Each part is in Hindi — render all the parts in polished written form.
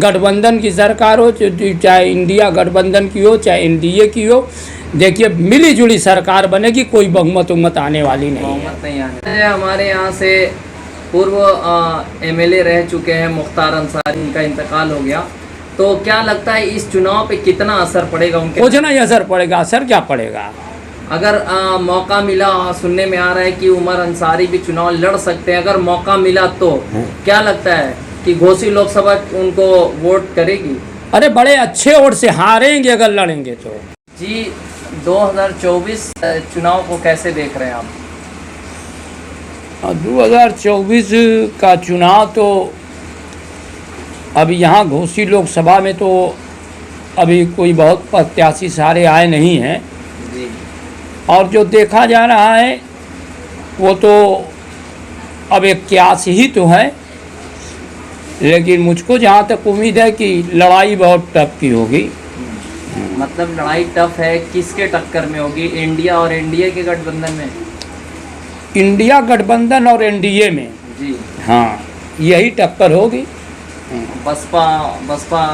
गठबंधन की सरकार हो, चाहे इंडिया गठबंधन की हो, चाहे एनडीए की हो, देखिए मिली जुली सरकार बनेगी, कोई बहुमत उमत आने वाली नहीं है। बहुमत नहीं आने। हमारे यहाँ से पूर्व एमएलए रह चुके हैं मुख्तार अंसारी, उनका इंतकाल हो गया, तो क्या लगता है इस चुनाव पे कितना असर पड़ेगा उनके? कुछ नहीं असर पड़ेगा। असर क्या पड़ेगा? अगर मौका मिला, सुनने में आ रहा है कि उमर अंसारी भी चुनाव लड़ सकते हैं, अगर मौका मिला तो क्या लगता है कि घोसी लोकसभा उनको वोट करेगी? अरे बड़े अच्छे वोट से हारेंगे अगर लड़ेंगे तो। जी, 2024 चुनाव को कैसे देख रहे हैं आप? 2024 का चुनाव तो अभी यहाँ घोसी लोकसभा में तो अभी कोई बहुत प्रत्याशी सारे आए नहीं हैं जी। और जो देखा जा रहा है वो तो अब एक क्यास ही तो है, लेकिन मुझको जहाँ तक उम्मीद है कि लड़ाई बहुत टफ की होगी। मतलब लड़ाई टफ है, किसके टक्कर में होगी? इंडिया और एनडीए के गठबंधन में? इंडिया गठबंधन और एनडीए में जी हाँ, यही टक्कर होगी। बसपा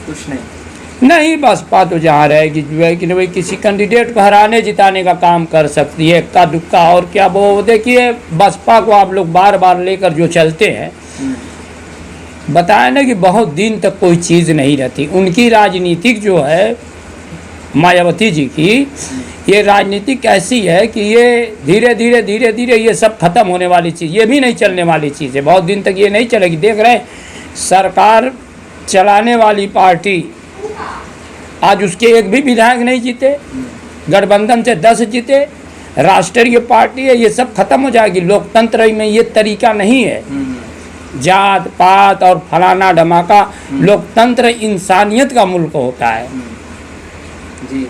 कुछ नहीं। बसपा तो जहाँ रहेगी जो है कि भाई किसी कैंडिडेट को हराने जिताने का काम कर सकती है, इक्का दुक्का और क्या। वो देखिए बसपा को आप लोग बार बार लेकर जो चलते हैं, बताया ना कि बहुत दिन तक कोई चीज़ नहीं रहती। उनकी राजनीतिक जो है मायावती जी की, ये राजनीतिक ऐसी है कि ये धीरे धीरे ये सब खत्म होने वाली चीज़, ये भी नहीं चलने वाली चीज़ है। बहुत दिन तक ये नहीं चलेगी। देख रहे हैं सरकार चलाने वाली पार्टी, आज उसके एक भी विधायक नहीं जीते, गठबंधन से 10 जीते, राष्ट्रीय पार्टी है, ये सब खत्म हो जाएगी। लोकतंत्र में ये तरीका नहीं है, जात पात और फलाना धमाका। लोकतंत्र इंसानियत का मुल्क होता है। जी,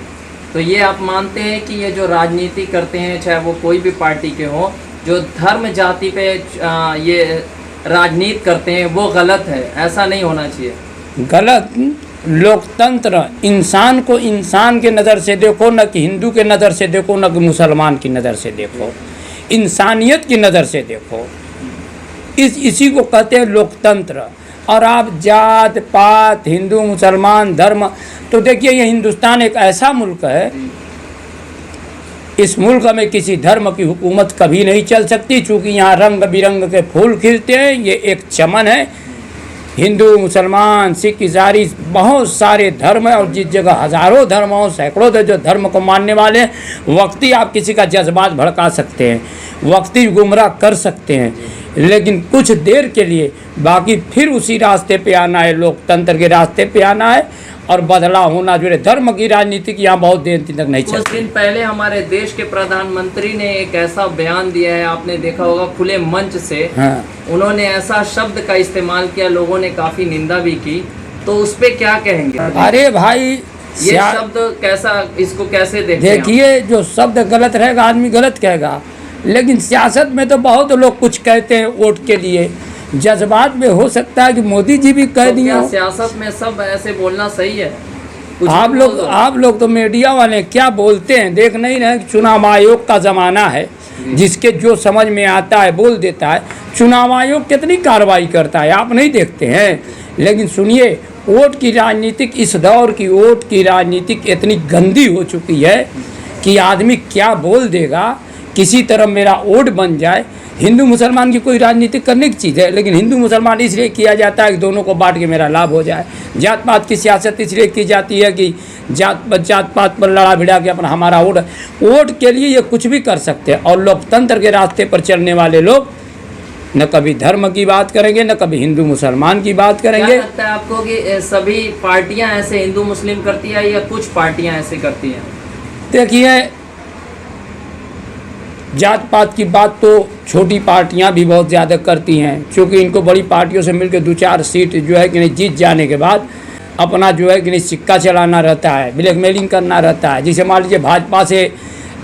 तो ये आप मानते हैं कि ये जो राजनीति करते हैं, चाहे वो कोई भी पार्टी के हो, जो धर्म जाति पे ये राजनीति करते हैं, वो गलत है, ऐसा नहीं होना चाहिए? गलत। लोकतंत्र इंसान को इंसान के नज़र से देखो, न कि हिंदू के नज़र से देखो, न कि मुसलमान की नज़र से देखो, इंसानियत की नज़र से देखो। इसी को कहते हैं लोकतंत्र। और आप जात पात, हिंदू मुसलमान धर्म, तो देखिए ये हिंदुस्तान एक ऐसा मुल्क है, इस मुल्क में किसी धर्म की हुकूमत कभी नहीं चल सकती, चूँकि यहाँ रंग बिरंग के फूल खिलते हैं। ये एक चमन है। हिंदू मुसलमान सिख ईसाई बहुत सारे धर्म हैं, और जिस जगह हज़ारों धर्म हो, सैकड़ों जो धर्म को मानने वाले हैं, वक्ती आप किसी का जज्बात भड़का सकते हैं, वक्ती गुमराह कर सकते हैं, लेकिन कुछ देर के लिए बाकी फिर उसी रास्ते पे आना है, लोकतंत्र के रास्ते पे आना है, और बदलाव होना जो है। धर्म की राजनीति की यहाँ बहुत देर तक नहीं चलती। कुछ दिन पहले हमारे देश के प्रधानमंत्री ने एक ऐसा बयान दिया है, आपने देखा होगा, खुले मंच से। हाँ। उन्होंने ऐसा शब्द का इस्तेमाल किया, लोगों ने काफी निंदा भी की, तो उस पे क्या कहेंगे? अरे भाई, ये शब्द कैसा, इसको कैसे देखिए, जो शब्द गलत रहेगा आदमी गलत कहेगा, लेकिन सियासत में तो बहुत लोग कुछ कहते हैं वोट के लिए, जज्बात में हो सकता है कि मोदी जी भी कह दिए हो। सियासत में सब ऐसे बोलना सही है? आप लोग तो मीडिया वाले क्या बोलते हैं, देख नहीं रहे? चुनाव आयोग का ज़माना है, जिसके जो समझ में आता है बोल देता है। चुनाव आयोग कितनी कार्रवाई करता है आप नहीं देखते हैं? लेकिन सुनिए, वोट की राजनीतिक, इस दौर की वोट की राजनीतिक इतनी गंदी हो चुकी है कि आदमी क्या बोल देगा, किसी तरह मेरा वोट बन जाए। हिंदू मुसलमान की कोई राजनीति करने की चीज़ है, लेकिन हिंदू मुसलमान इसलिए किया जाता है कि दोनों को बांट के मेरा लाभ हो जाए। जात पात की सियासत इसलिए की जाती है कि जात पात पर लड़ा भिड़ा के अपना हमारा वोट के लिए ये कुछ भी कर सकते हैं। और लोकतंत्र के रास्ते पर चलने वाले लोग न कभी धर्म की बात करेंगे, न कभी हिंदू मुसलमान की बात करेंगे। क्या लगता है आपको कि सभी पार्टियाँ ऐसे हिंदू मुस्लिम करती है या कुछ पार्टियाँ ऐसे करती हैं? देखिए, जात पात की बात तो छोटी पार्टियां भी बहुत ज़्यादा करती हैं, क्योंकि इनको बड़ी पार्टियों से मिलकर 2-4 सीट जो है कि नहीं जीत जाने के बाद अपना जो है कि नहीं सिक्का चलाना रहता है, ब्लैकमेलिंग करना रहता है। जैसे मान लीजिए भाजपा से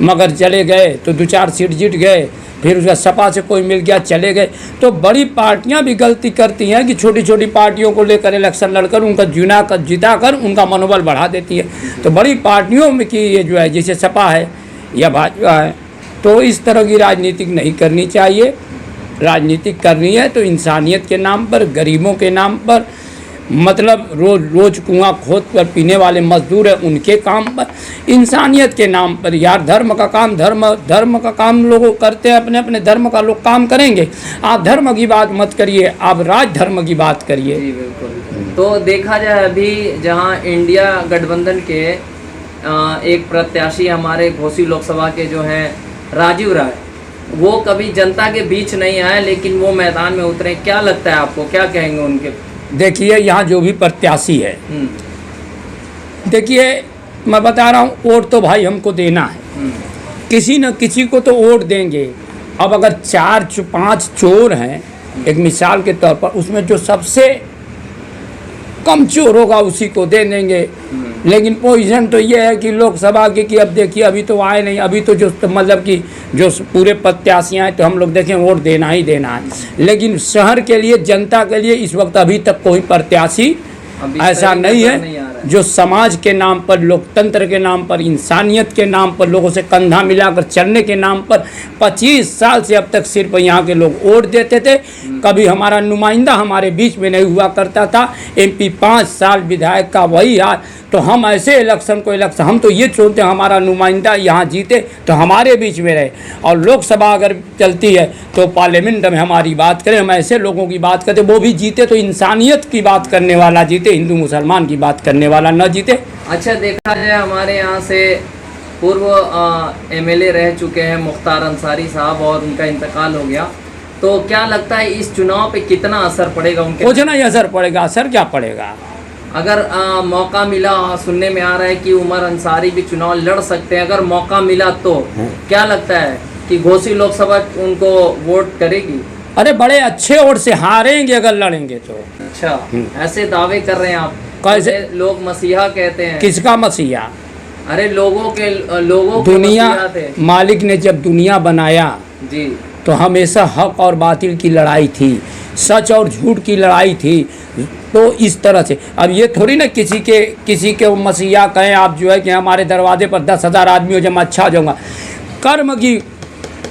मगर चले गए तो 2-4 सीट जीत गए, फिर उसका सपा से कोई मिल गया चले गए। तो बड़ी पार्टियां भी गलती करती हैं कि छोटी छोटी पार्टियों को लेकर इलेक्शन लड़कर उनका जिताकर उनका मनोबल बढ़ा देती है। तो बड़ी पार्टियों में की ये जो है, जैसे सपा है या भाजपा है, तो इस तरह की राजनीतिक नहीं करनी चाहिए। राजनीतिक करनी है तो इंसानियत के नाम पर, गरीबों के नाम पर, मतलब रोज कुआं खोद कर पीने वाले मजदूर हैं, उनके काम पर, इंसानियत के नाम पर यार धर्म का काम लोग करते हैं, अपने अपने धर्म का लोग काम करेंगे। आप धर्म की बात मत करिए, आप राज धर्म की बात करिए। जी बिल्कुल। तो देखा जाए अभी जहां इंडिया गठबंधन के एक प्रत्याशी हमारे घोसी लोकसभा के जो हैं राजीव राय, वो कभी जनता के बीच नहीं आए लेकिन वो मैदान में उतरे। क्या लगता है आपको, क्या कहेंगे उनके? देखिए यहाँ जो भी प्रत्याशी है, देखिए मैं बता रहा हूँ, वोट तो भाई हमको देना है, किसी न किसी को तो वोट देंगे। अब अगर 4-5 चोर हैं, एक मिसाल के तौर पर, उसमें जो सबसे कम चोर होगा उसी को दे देंगे। लेकिन पोजीशन तो ये है कि लोकसभा की कि अब देखिए अभी तो आए नहीं, अभी तो जो मतलब कि जो पूरे प्रत्याशी हैं तो हम लोग देखें वोट देना ही देना है। लेकिन शहर के लिए, जनता के लिए इस वक्त अभी तक कोई प्रत्याशी ऐसा नहीं है जो समाज के नाम पर, लोकतंत्र के नाम पर, इंसानियत के नाम पर, लोगों से कंधा मिलाकर चलने के नाम पर 25 साल से अब तक सिर्फ यहाँ के लोग वोट देते थे। कभी हमारा नुमाइंदा हमारे बीच में नहीं हुआ करता था। MP 5 साल विधायक का वही हाल। तो हम ऐसे इलेक्शन हम तो ये चाहते हैं हमारा नुमाइंदा यहाँ जीते तो हमारे बीच में रहे, और लोकसभा अगर चलती है तो पार्लियामेंट में हमारी बात करें। हम ऐसे लोगों की बात करते, वो भी जीते तो इंसानियत की बात करने वाला जीते, हिंदू मुसलमान की बात करने वाला न जीते। अच्छा, देखा जाए हमारे यहाँ से पूर्व MLA रह चुके हैं मुख्तार अंसारी साहब और उनका इंतकाल हो गया, तो क्या लगता है इस चुनाव पे कितना असर पड़ेगा उनके? कुछ नहीं असर पड़ेगा। असर क्या पड़ेगा? अगर मौका मिला, सुनने में आ रहा है कि उमर अंसारी भी चुनाव लड़ सकते हैं, अगर मौका मिला तो क्या लगता है कि घोसी लोकसभा उनको वोट करेगी? अरे बड़े अच्छे वोट से हारेंगे अगर लड़ेंगे तो। अच्छा, ऐसे दावे कर रहे हैं आप? कैसे? लोग मसीहा कहते हैं। किसका मसीहा? अरे लोगों के दुनिया मसीहा थे। मालिक ने जब दुनिया बनाया जी तो हमेशा हक और बातिल की लड़ाई थी, सच और झूठ की लड़ाई थी। तो इस तरह से अब ये थोड़ी ना किसी के मसीहा कहें आप जो है कि हमारे दरवाजे पर 10,000 आदमी हो जब अच्छा हो जाऊँगा।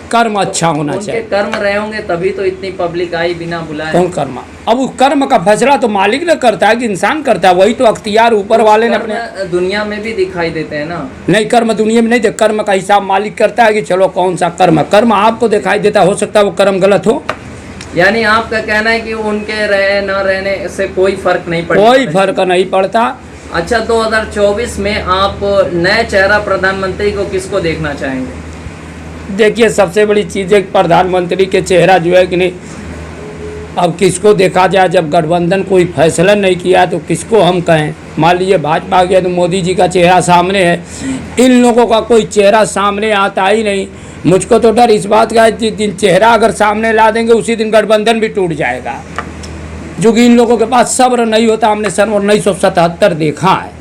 कर्म अच्छा होना चाहिए। कर्म रहे होंगे तभी तो इतनी पब्लिक आई बिना बुलाए। कौन कर्म? अब उस कर्म का फैसला तो मालिक ने करता है कि इंसान करता है, वही तो अख्तियार ऊपर वाले ने अपने। दुनिया में भी दिखाई देते हैं ना? नहीं, कर्म दुनिया में नहीं दे, कर्म का हिसाब मालिक करता है कि चलो कौन सा कर्म आपको दिखाई देता, हो सकता है वो कर्म गलत हो। यानी आपका कहना है कि उनके रहे न रहने से कोई फर्क नहीं पड़ता? कोई फर्क नहीं पड़ता। अच्छा, 2024 में आप नए चेहरा प्रधानमंत्री को किसको देखना चाहेंगे? देखिए सबसे बड़ी चीज़ है प्रधानमंत्री के चेहरा जो है कि नहीं, अब किसको देखा जाए, जब गठबंधन कोई फैसला नहीं किया तो किसको हम कहें? मान लीजिए भाजपा गया तो मोदी जी का चेहरा सामने है, इन लोगों का कोई चेहरा सामने आता ही नहीं। मुझको तो डर इस बात का है, जिस दिन चेहरा अगर सामने ला देंगे उसी दिन गठबंधन भी टूट जाएगा, क्योंकि इन लोगों के पास सब्र नहीं होता। हमने सन 1977 देखा है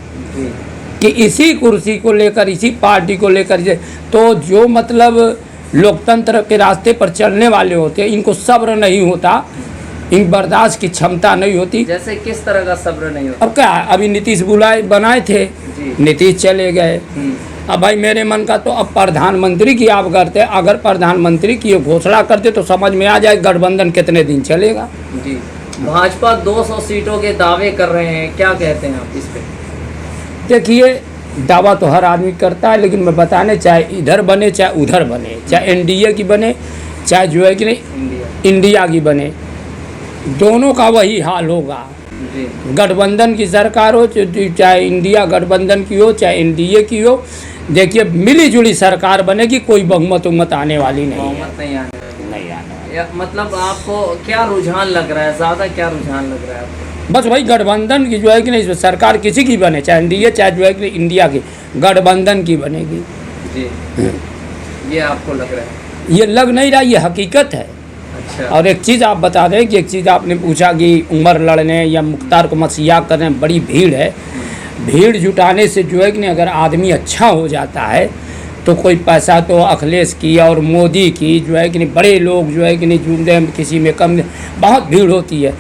कि इसी कुर्सी को लेकर, इसी पार्टी को लेकर तो जो मतलब लोकतंत्र के रास्ते पर चलने वाले होते हैं, इनको सब्र नहीं होता, इन बर्दाश्त की क्षमता नहीं होती। जैसे किस तरह का सब्र नहीं होता? अब क्या, अभी नीतीश बनाए थे, नीतीश चले गए। अब भाई मेरे मन का तो अब प्रधानमंत्री की आप करते, अगर प्रधानमंत्री की घोषणा करते तो समझ में आ जाए गठबंधन कितने दिन चलेगा। जी, भाजपा 200 सीटों के दावे कर रहे हैं, क्या कहते हैं आप इस पे? देखिए दावा तो हर आदमी करता है, लेकिन मैं बताने चाहे इधर बने चाहे उधर बने, चाहे NDA की बने चाहे जो है कि नहीं इंडिया की बने, दोनों का वही हाल होगा। गठबंधन की सरकार हो चाहे इंडिया गठबंधन की हो चाहे NDA की हो, देखिए मिली जुली सरकार बनेगी, कोई बहुमत आने वाली नहीं है। नहीं आने। मतलब आपको क्या रुझान लग रहा है, ज़्यादा क्या रुझान लग रहा है आपको? बस भाई गठबंधन की जो है कि नहीं सरकार किसी की बने, चाहे NDA चाहे जो है कि इंडिया की, गठबंधन की बनेगी। जी, ये आपको लग रहा है? ये लग नहीं रहा, ये हकीकत है। अच्छा। और एक चीज़ आप बता दें कि एक चीज़ आपने पूछा कि उमर लड़ने या मुख्तार को मसीहा करने, बड़ी भीड़ है। भीड़ जुटाने से जो है कि नहीं अगर आदमी अच्छा हो जाता है तो कोई पैसा तो अखिलेश की और मोदी की जो है कि नहीं, बड़े लोग जो है कि नहीं जुड़ते, किसी में कम, बहुत भीड़ होती है,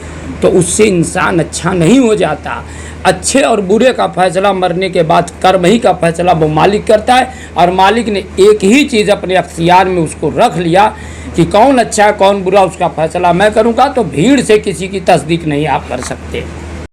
तो उससे इंसान अच्छा नहीं हो जाता। अच्छे और बुरे का फैसला मरने के बाद कर्म ही का फैसला वो मालिक करता है, और मालिक ने एक ही चीज़ अपने अख्तियार में उसको रख लिया कि कौन अच्छा है कौन बुरा, उसका फैसला मैं करूँगा। तो भीड़ से किसी की तस्दीक नहीं आप कर सकते।